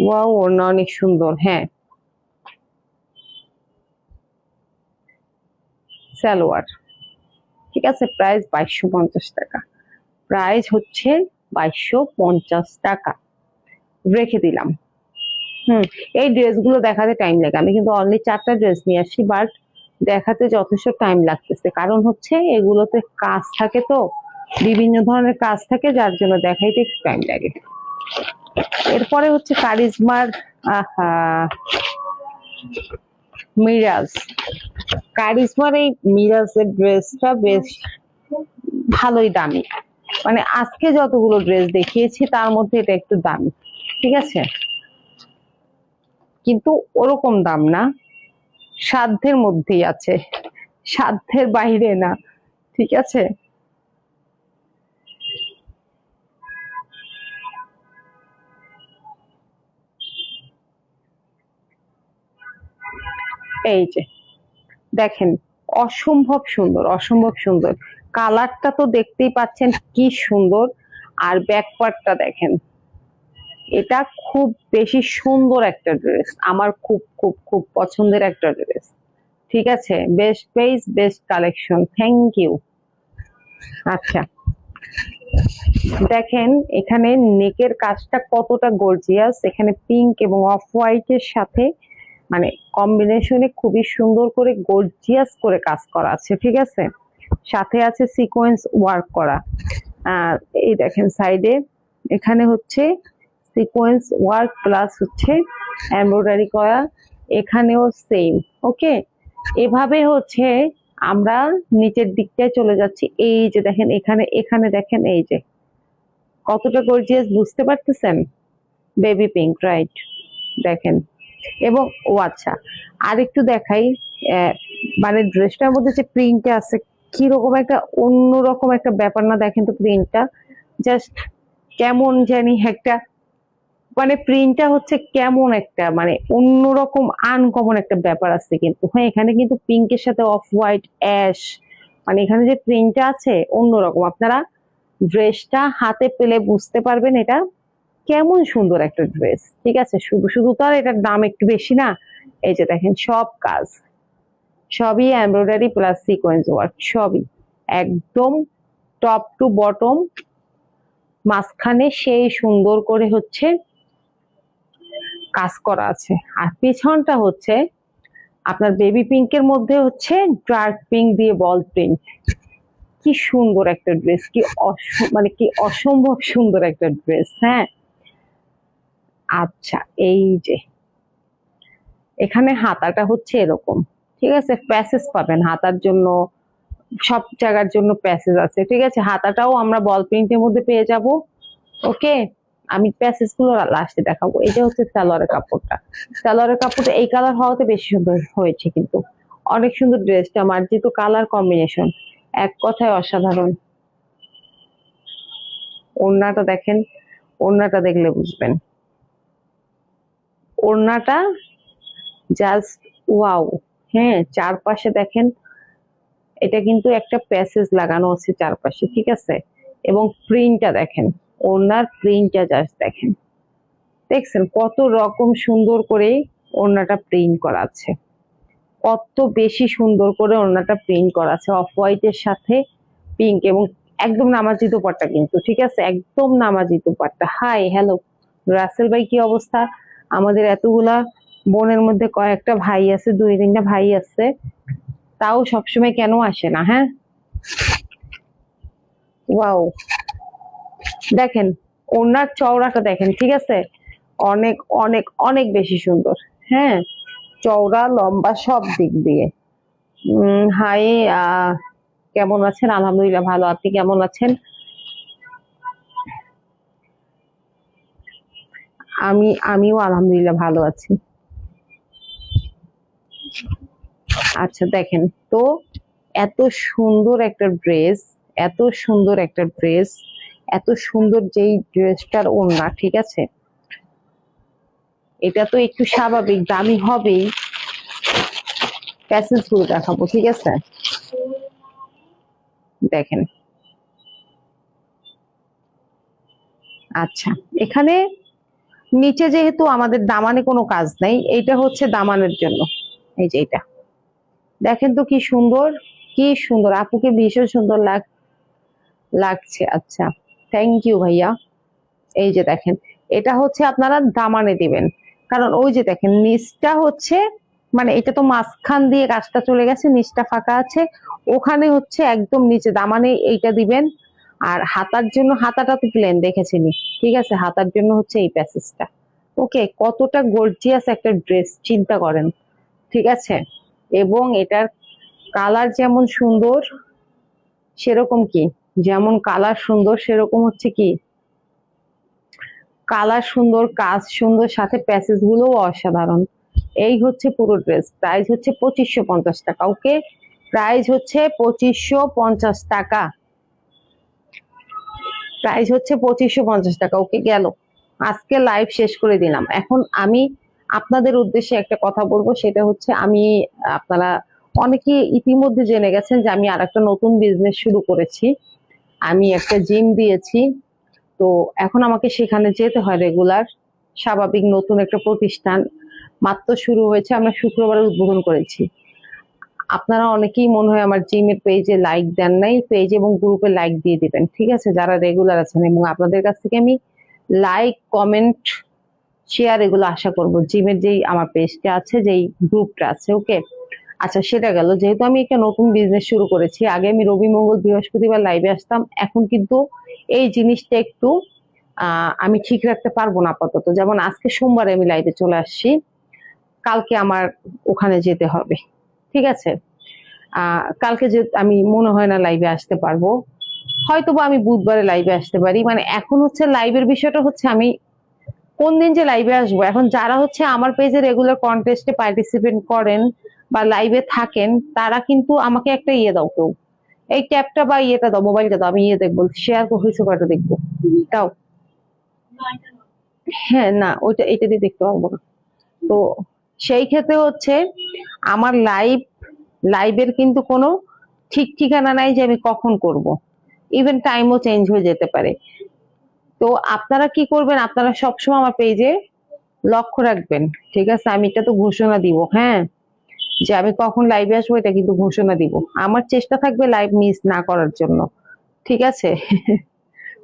A: ওয়াও, ওড়না অনেক সুন্দর। হ্যাঁ, সালোয়ার, ঠিক আছে, প্রাইস 2250 টাকা। প্রাইস হচ্ছে 2250 টাকা, রেখে দিলাম। এই ড্রেসগুলো দেখাতে টাইম লাগে, আমি কিন্তু অনলি 4টা ড্রেস নিয়ে আসি, বাট দেখাতে যথেষ্ট টাইম লাগতেছে, কারণ হচ্ছে এগুলোতে কাজ থাকে, তো বিভিন্ন ধরনের কাজ থাকে, যার জন্য দেখাইতে একটু টাইম লাগে। এরপরে হচ্ছে কারিজমার, আহা, মিরাজ। কারিজমার এই মিরাজের ড্রেসটা বেশ ভালোই দামি, মানে আজকে যতগুলো ড্রেস দেখিয়েছি তার মধ্যে এটা একটু দামি, ঠিক আছে, কিন্তু ওরকম দাম না, সাধ্যের মধ্যেই আছে, সাধ্যের বাইরে না, ঠিক আছে। এই যে দেখেন, অসম্ভব সুন্দর, অসম্ভব সুন্দর। কালারটা তো দেখতেই পাচ্ছেন কি সুন্দর, আর ব্যাক পার্টটা দেখেন, এটা খুব বেশি সুন্দর একটা ড্রেস, আমার খুব খুব খুব পছন্দের একটা ড্রেস, ঠিক আছে। Best page, best collection, thank you. আচ্ছা, দেখেন এখানে নেকের কাজটা কতটা গর্জিয়াস, এখানে পিঙ্ক এবং অফ হোয়াইটের সাথে মানে কম্বিনেশনে খুবই সুন্দর করে গর্জিয়াস করে কাজ করা আছে, ঠিক আছে। সাথে আছে সিকোয়েন্স ওয়ার্ক করা, আর এই দেখেন সাইডে এখানে হচ্ছে সিকোয়েন্স ওয়ার্ক প্লাস হচ্ছে এমব্রয়ডারি করা, এখানেও সেম। ওকে, এভাবে হচ্ছে আমরা নিচের দিকটায় চলে যাচ্ছি। এই যে দেখেন এখানে, এখানে দেখেন, এই যে কতটা গর্জিয়াস, বুঝতে পারতেছেন? বেবি পিঙ্ক, রাইট, দেখেন। এবং ও আচ্ছা, আর একটু দেখাই, মানে ড্রেসটার মধ্যে যে প্রিন্টটা আছে, কিরকম একটা অন্যরকম একটা ব্যাপার না? দেখেন তো প্রিন্টটা, জাস্ট কেমন জানি একটা, মানে প্রিন্টটা হচ্ছে কেমন একটা, মানে অন্যরকম আনকমন একটা ব্যাপার আছে কিন্তু। হ্যাঁ, এখানে কিন্তু পিঙ্কের সাথে অফ হোয়াইট, অ্যাশ, মানে এখানে যে প্রিন্টটা আছে অন্যরকম। আপনারা ড্রেসটা হাতে পেলে বুঝতে পারবেন এটা কেমন সুন্দর একটা ড্রেস, ঠিক আছে। শুধু শুধু তো আর এটার দাম একটু বেশি না। এই যে দেখেন সব কাজ, সবই এমব্রয়ডারি প্লাস সিকোয়েন্স ওয়ার্ক, সবই একদম টপ টু বটম, মাঝখানে সেই সুন্দর করে হচ্ছে কাজ করা আছে। আর পিছনটা হচ্ছে আপনার বেবি পিঙ্কের মধ্যে হচ্ছে ডার্ক পিঙ্ক দিয়ে বল প্রিন্ট। কি সুন্দর একটা ড্রেস, কি মানে কি অসম্ভব সুন্দর একটা ড্রেস। হ্যাঁ, আচ্ছা, এই যে এখানে হাতাটা হচ্ছে এরকম, ঠিক আছে, প্যাসেজ পাবেন হাতার জন্য, সব জায়গার জন্য প্যাসেজ আছে, ঠিক আছে। হাতাটাও আমরা বল প্রিন্টের মধ্যে পেয়ে যাব। ওকে, আমি প্যাসেজ গুলো লাস্টে দেখাবো। এটা হচ্ছে সালোয়ারের কাপড়টা, সালোয়ারের কাপড়টা এই কালার হওয়াতে বেশি সুন্দর হয়েছে, কিন্তু অনেক সুন্দর ড্রেসটা, মার্জিত কালার কম্বিনেশন, এক কথায় অসাধারণ। ওড়নাটা দেখেন, ওড়নাটা দেখলে বুঝবেন, ওড়নাটা জাস্ট ওয়াও। হ্যাঁ, চারপাশে দেখেন, এটা কিন্তু একটা প্যাসেজ লাগানো আছে চারপাশে, ঠিক আছে। এবং প্রিন্টটা দেখেন, ওড়নার প্রিন্টটা জাস্ট দেখেন, দেখছেন কত রকম সুন্দর করে ওড়নাটা প্রিন্ট করা আছে, কত বেশি সুন্দর করে ওড়নাটা প্রিন্ট করা আছে, অফ হোয়াইটের সাথে পিঙ্ক, এবং একদম নামাজি দোপাট্টা কিন্তু, ঠিক আছে, একদম নামাজি দোপাট্টা। হাই হ্যালো রাসেল ভাই, কি অবস্থা? আমাদের এতগুলা বোনের মধ্যে কয়েকটা ভাই আছে, 2-3টা ভাই আছে, তাও সবসময় কেন আসে না? হ্যাঁ, ওয়াও, দেখেন ওড়নার চওড়াটা দেখেন, ঠিক আছে, অনেক অনেক অনেক বেশি সুন্দর। হ্যাঁ, চওড়া লম্বা সব দিক দিয়ে। হাই, কেমন আছেন? আলহামদুলিল্লাহ ভালো, আপনি কেমন আছেন? আমিও আলহামদুলিল্লাহ ভালো আছি। আচ্ছা দেখেন তো, এত সুন্দর একটা ড্রেস, এত সুন্দর একটা ড্রেস, এত সুন্দর যেই ড্রেসটার ওড়না, ঠিক আছে, এটা তো একটু স্বাভাবিক দামি হবেই, প্যাসেজ গুলো দেখাবো, ঠিক আছে? দেখেন, আচ্ছা, এখানে নিচে যেহেতু আমাদের দামানে কোনো কাজ নাই, এইটা হচ্ছে দামানের জন্য। এই যে এটা দেখেন তো কি সুন্দর, কি সুন্দর, আপুকে ভীষণ সুন্দর লাগছে। আচ্ছা, থ্যাংক ইউ ভাইয়া। এই যে দেখেন, এটা হচ্ছে আপনারা দামানে দিবেন, কারণ ওই যে দেখেন নিচটা হচ্ছে, মানে এটা তো মাঝখান দিয়ে কাজটা চলে গেছে, নিচটা ফাঁকা আছে, ওখানে হচ্ছে একদম নিচে দামানে এইটা দিবেন। আর হাতার জন্য, হাতাটা তো প্লেন দেখেছিনি, ঠিক আছে, হাতার জন্য হচ্ছে এই প্যাসেজটা। ওকে, কতটা গর্জিয়াস একটা ড্রেস চিন্তা করেন, ঠিক আছে? এবং এটার কালার যেমন সুন্দর সেরকম কি, যেমন কালার সুন্দর সেরকম হচ্ছে কি, কালার সুন্দর, কাজ সুন্দর, সাথে প্যাসেজ গুলোও অসাধারণ। এই হচ্ছে পুরো ড্রেস, প্রাইস হচ্ছে 2550 টাকা। ওকে, প্রাইস হচ্ছে 2550 টাকা, প্রাইস হচ্ছে 2550 টাকা। ওকে, গেল, আজকে লাইভ শেষ করে দিলাম। এখন আমি আপনাদের উদ্দেশ্যে একটা কথা বলবো, সেটা হচ্ছে আমি, আপনারা অনেকে ইতিমধ্যে জেনে গেছেন যে আমি আর একটা নতুন বিজনেস শুরু করেছি। আমি একটা জিম দিয়েছি, তো এখন আমাকে সেখানে যেতে হয় রেগুলার, স্বাভাবিক। নতুন একটা প্রতিষ্ঠান মাত্র শুরু হয়েছে, আমরা শুক্রবারে উদ্বোধন করেছি। আপনারা অনেকেই মনে হয় আমার জিমের পেজে লাইক দেন নাই, পেজ এবং গ্রুপে লাইক দিয়ে দিবেন, ঠিক আছে, যারা রেগুলার আছেন। এবং আপনাদের কাছ থেকে আমি লাইক, কমেন্ট, শেয়ার এগুলো আশা করব, জিমের যেই আমার পেজটা আছে, যেই গ্রুপটা আছে। ওকে, আচ্ছা, সেটা গেল। যেহেতু আমি একটা নতুন বিজনেস শুরু করেছি, আগে আমি রবি, মঙ্গল, বৃহস্পতিবার লাইভে আসতাম, এখন কিন্তু এই জিনিসটা একটু আমি ঠিক রাখতে পারবো না আপাতত। যেমন আজকে সোমবারে আমি লাইভে চলে আসছি, কালকে আমার ওখানে যেতে হবে, ঠিক আছে? কালকে যে আমি মনে হয় না লাইভে আসতে পারবো, হয়তোবা আমি বুধবারে লাইভে আসতে পারি। মানে এখন হচ্ছে লাইভের বিষয়টা হচ্ছে আমি কোন দিন যে লাইভে আসবো। এখন যারা হচ্ছে আমার পেজে রেগুলার কন্টেস্টে পার্টিসিপেট করেন বা লাইভে থাকেন, তারা কিন্তু আমাকে একটা ইয়ে দাও, কেউ এই ট্যাবটা বা ইয়েটা দাও, মোবাইলটা দাও, আমি ইয়ে দেখবো, শেয়ার হয়েছে কয়টা দেখবো, দাও। হ্যাঁ, না, ওইটা, এটা দিয়ে দেখতে পারবো না। তো সেই ক্ষেত্রে হচ্ছে আমার লাইভের কিন্তু কোনো ঠিক ঠিকানা নাই যে আমি কখন করব, ইভেন টাইমও চেঞ্জ হয়ে যেতে পারে। তো আপনারা কি করবেন, আপনারা সবসময় আমার পেজে লক্ষ্য রাখবেন, ঠিক আছে? আমি এটা তো ঘোষণা দিব, হ্যাঁ, যে আমি কখন লাইভে আসবো এটা কিন্তু ঘোষণা দিব। আমার চেষ্টা থাকবে লাইভ মিস না করার জন্য, ঠিক আছে?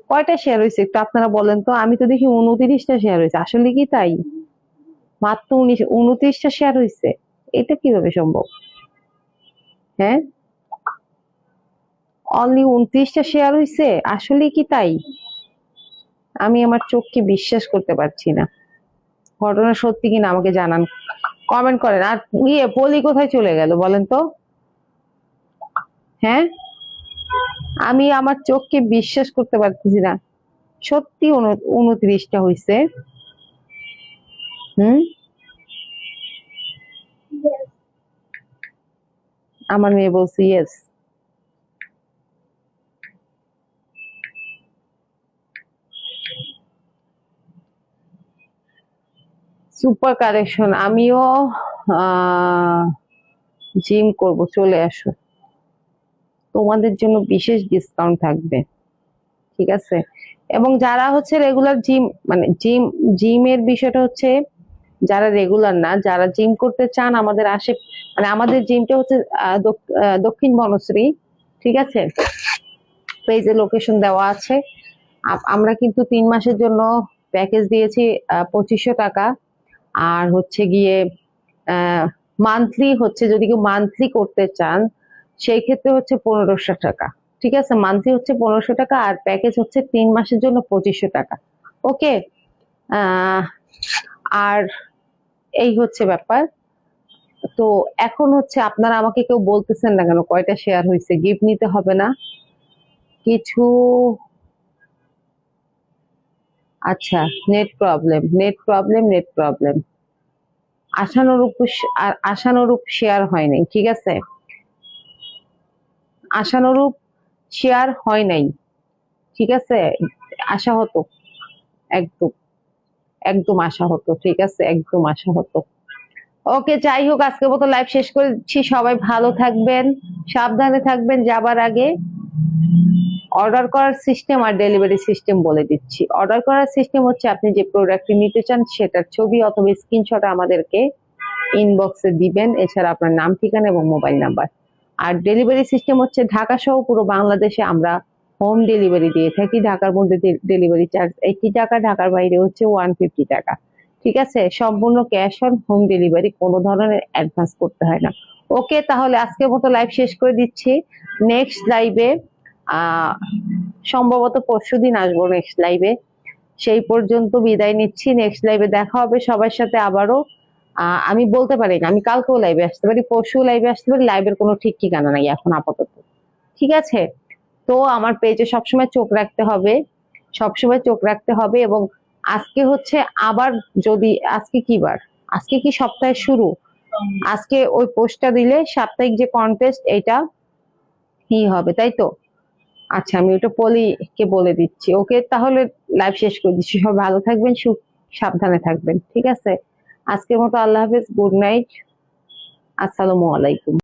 A: কয়টা শেয়ার হয়েছে একটু আপনারা বলেন তো? আমি তো দেখি 29টা শেয়ার হয়েছে, আসলে কি তাই? মাত্র 29টা শেয়ার হয়েছে, এটা কিভাবে সম্ভব? হ্যাঁ, অনলি 29টা শেয়ার হয়েছে, আসলে কি তাই? আমি আমার চোখকে বিশ্বাস করতে পারছি না। ঘটনা সত্যি কিনা আমাকে জানান, কমেন্ট করেন। আর ইয়ে পলি কোথায় চলে গেল বলেন তো? হ্যাঁ, আমি আমার চোখকে বিশ্বাস করতে পারতেছি না, সত্যি 29টা হয়েছে। হুম, আমার মেয়ে বলছে ইয়েস। সুপার কারেকশন, আমিও জিম করব, চলে আসো, তোমাদের জন্য বিশেষ ডিসকাউন্ট থাকবে, ঠিক আছে? এবং যারা হচ্ছে রেগুলার জিম, মানে জিমের বিষয়টা হচ্ছে, যারা রেগুলার না, যারা জিম করতে চান আমাদের মানে আমাদের জিমটা হচ্ছে দক্ষিণ বনশ্রী, ঠিক আছে? পেজে লোকেশন দেওয়া আছে। আমরা কিন্তু 3 মাসের জন্য প্যাকেজ দিয়েছি 2500 টাকা। আর হচ্ছে গিয়ে মান্থলি হচ্ছে, যদি কেউ মান্থলি করতে চান সেই ক্ষেত্রে হচ্ছে 1500 টাকা, ঠিক আছে? মান্থলি হচ্ছে 1500 টাকা, আর প্যাকেজ হচ্ছে 3 মাসের জন্য 2500 টাকা। ওকে, আর এই হচ্ছে ব্যাপার। তো এখন হচ্ছে আপনারা আমাকে কেউ বলতেছেন না কেন কয়টা শেয়ার হয়েছে, গিফট নিতে হবে না কিছু? আচ্ছা, নেট প্রবলেম, আশানুরূপ আশানুরূপ শেয়ার হয় নাই, ঠিক আছে? আশানুরূপ শেয়ার হয় নাই, ঠিক আছে? আশা হতো, একদম একদম আশা হতো, ঠিক আছে, একদম আশা হতো। ওকে, যাই হোক, আজকের মতো লাইভ শেষ করে দিচ্ছি। সবাই ভালো থাকবেন, সাবধানে থাকবেন। যাবার আগে অর্ডার করার সিস্টেম আর ডেলিভারি সিস্টেম বলে দিচ্ছি। অর্ডার করার সিস্টেম হচ্ছে আপনি যে প্রোডাক্টটি নিতে চান সেটার ছবি অথবা স্ক্রিনশট আমাদেরকে ইনবক্সে দিবেন, এছাড়া আপনার নাম, ঠিকানা এবং মোবাইল নাম্বার। আর ডেলিভারি সিস্টেম হচ্ছে ঢাকা সহ পুরো বাংলাদেশে আমরা হোম ডেলিভারি দিয়ে থাকি। ঢাকার মধ্যে ডেলিভারি চার্জ 80 টাকা, ঢাকার বাইরে হচ্ছে 150 টাকা। ঠিক আছে, সম্পূর্ণ ক্যাশ অন হোম ডেলিভারি, কোনো ধরনের অ্যাডভান্স করতে হয় না। ওকে, তাহলে আজকের মতো লাইভ শেষ করে দিচ্ছি। নেক্সট লাইভে সম্ভবত পরশুদিন আসবো নেক্সট লাইভে। সেই পর্যন্ত বিদায় নিচ্ছি। নেক্সট লাইভে দেখা হবে সবার সাথে আবারও। আমি বলতে পারি না আমি কালকেও লাইভে আসতে পারি, পরশু লাইভে আসতে পারি, লাইভের কোনো ঠিক ঠিকানা নাই এখন আপাতত। ঠিক আছে, তো আমার পেজে সবসময় চোখ রাখতে হবে, সবসময় চোখ রাখতে হবে। এবং আজকে হচ্ছে আবার, যদি আজকে কি বার, আজকে কি সপ্তাহের শুরু, আজকে ওই পোস্টটা দিলে সাপ্তাহিক যে কন্টেস্ট এটা কি হবে, তাই তো? আচ্ছা, আমি ওটা পলিকে বলে দিচ্ছি। ওকে, তাহলে লাইভ শেষ করে দিচ্ছি। সব ভালো থাকবেন, সাবধানে থাকবেন। ঠিক আছে, আজকের মতো আল্লাহ হাফেজ, গুড নাইট, আসসালামু আলাইকুম।